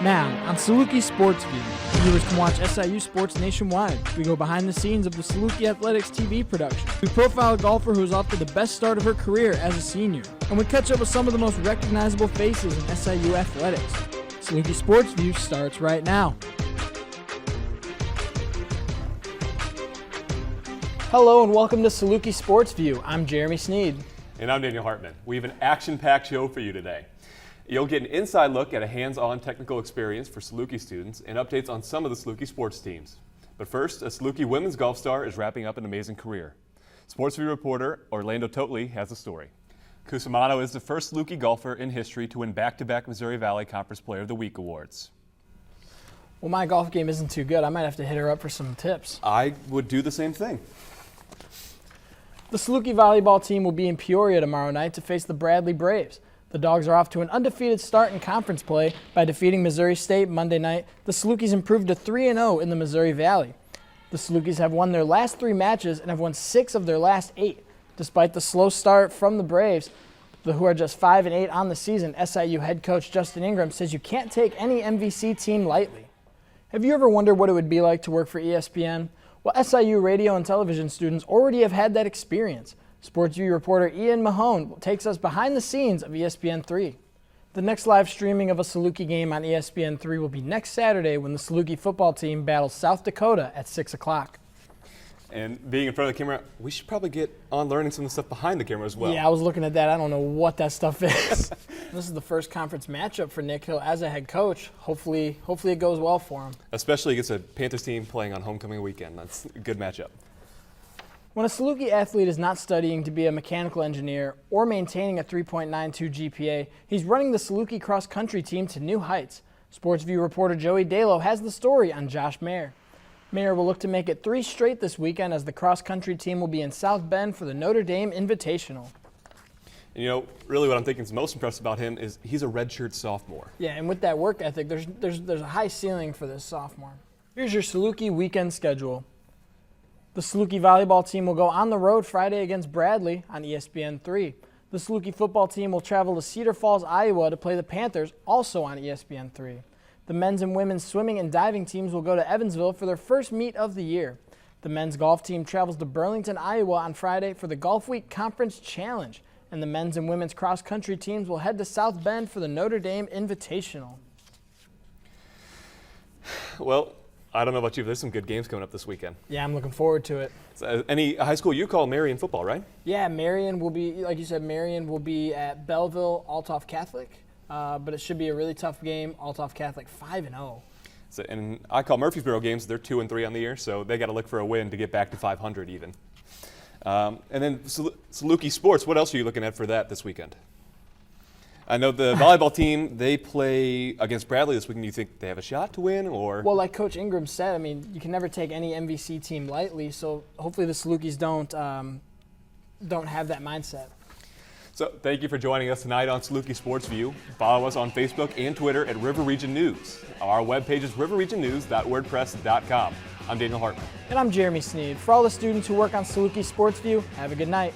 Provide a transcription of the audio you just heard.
Now, on Saluki Sportsview, viewers can watch SIU sports nationwide. We go behind the scenes of the Saluki Athletics TV production. We profile a golfer who is off to the best start of her career as a senior. And we catch up with some of the most recognizable faces in SIU athletics. Saluki Sportsview starts right now. Hello and welcome to Saluki Sportsview. I'm Jeremy Sneed. And I'm Daniel Hartmann. We have an action-packed show for you today. You'll get an inside look at a hands-on technical experience for Saluki students and updates on some of the Saluki sports teams. But first, a Saluki women's golf star is wrapping up an amazing career. Sportsview reporter Orlando Totley has the story. Cusimano is the first Saluki golfer in history to win back-to-back Missouri Valley Conference Player of the Week awards. Well, my golf game isn't too good. I might have to hit her up for some tips. I would do the same thing. The Saluki volleyball team will be in Peoria tomorrow night to face the Bradley Braves. The Dogs are off to an undefeated start in conference play by defeating Missouri State Monday night. The Salukis improved to 3-0 in the Missouri Valley. The Salukis have won their last 3 matches and have won 6 of their last 8. Despite the slow start from the Braves, who are just 5-8 on the season, SIU head coach Justin Ingram says you can't take any MVC team lightly. Have you ever wondered what it would be like to work for ESPN? Well, SIU radio and television students already have had that experience. Sportsview reporter Ian Mahone takes us behind the scenes of ESPN3. The next live streaming of a Saluki game on ESPN3 will be next Saturday when the Saluki football team battles South Dakota at 6 o'clock. And being in front of the camera, we should probably get on learning some of the stuff behind the camera as well. Yeah, I was looking at that. I don't know what that stuff is. This is the first conference matchup for Nick Hill as a head coach. Hopefully it goes well for him. Especially against a Panthers team playing on homecoming weekend. That's a good matchup. When a Saluki athlete is not studying to be a mechanical engineer or maintaining a 3.92 GPA, he's running the Saluki cross-country team to new heights. Sportsview reporter Joey Dalo has the story on Josh Mayer. Mayer will look to make it 3 straight this weekend as the cross-country team will be in South Bend for the Notre Dame Invitational. And you know, really what I'm thinking is most impressive about him is he's a redshirt sophomore. Yeah, and with that work ethic, there's a high ceiling for this sophomore. Here's your Saluki weekend schedule. The Saluki volleyball team will go on the road Friday against Bradley on ESPN3. The Saluki football team will travel to Cedar Falls, Iowa to play the Panthers, also on ESPN3. The men's and women's swimming and diving teams will go to Evansville for their first meet of the year. The men's golf team travels to Burlington, Iowa on Friday for the Golf Week Conference Challenge. And the men's and women's cross-country teams will head to South Bend for the Notre Dame Invitational. Well, I don't know about you, but there's some good games coming up this weekend. Yeah, I'm looking forward to it. So, any high school you call Marion football, right? Yeah, Marion will be, like you said, Marion will be at Belleville Althoff Catholic. But it should be a really tough game. Althoff Catholic 5-0. So, and I call Murfreesboro games, they're 2-3 on the year, so they got to look for a win to get back to 500 even. And then Saluki Sports, what else are you looking at for that this weekend? I know the volleyball team, they play against Bradley this weekend. Do you think they have a shot to win? Or? Well, like Coach Ingram said, I mean, you can never take any MVC team lightly, so hopefully the Salukis don't have that mindset. So thank you for joining us tonight on Saluki Sportsview. Follow us on Facebook and Twitter at River Region News. Our webpage is riverregionnews.wordpress.com. I'm Daniel Hartmann. And I'm Jeremy Sneed. For all the students who work on Saluki Sportsview, have a good night.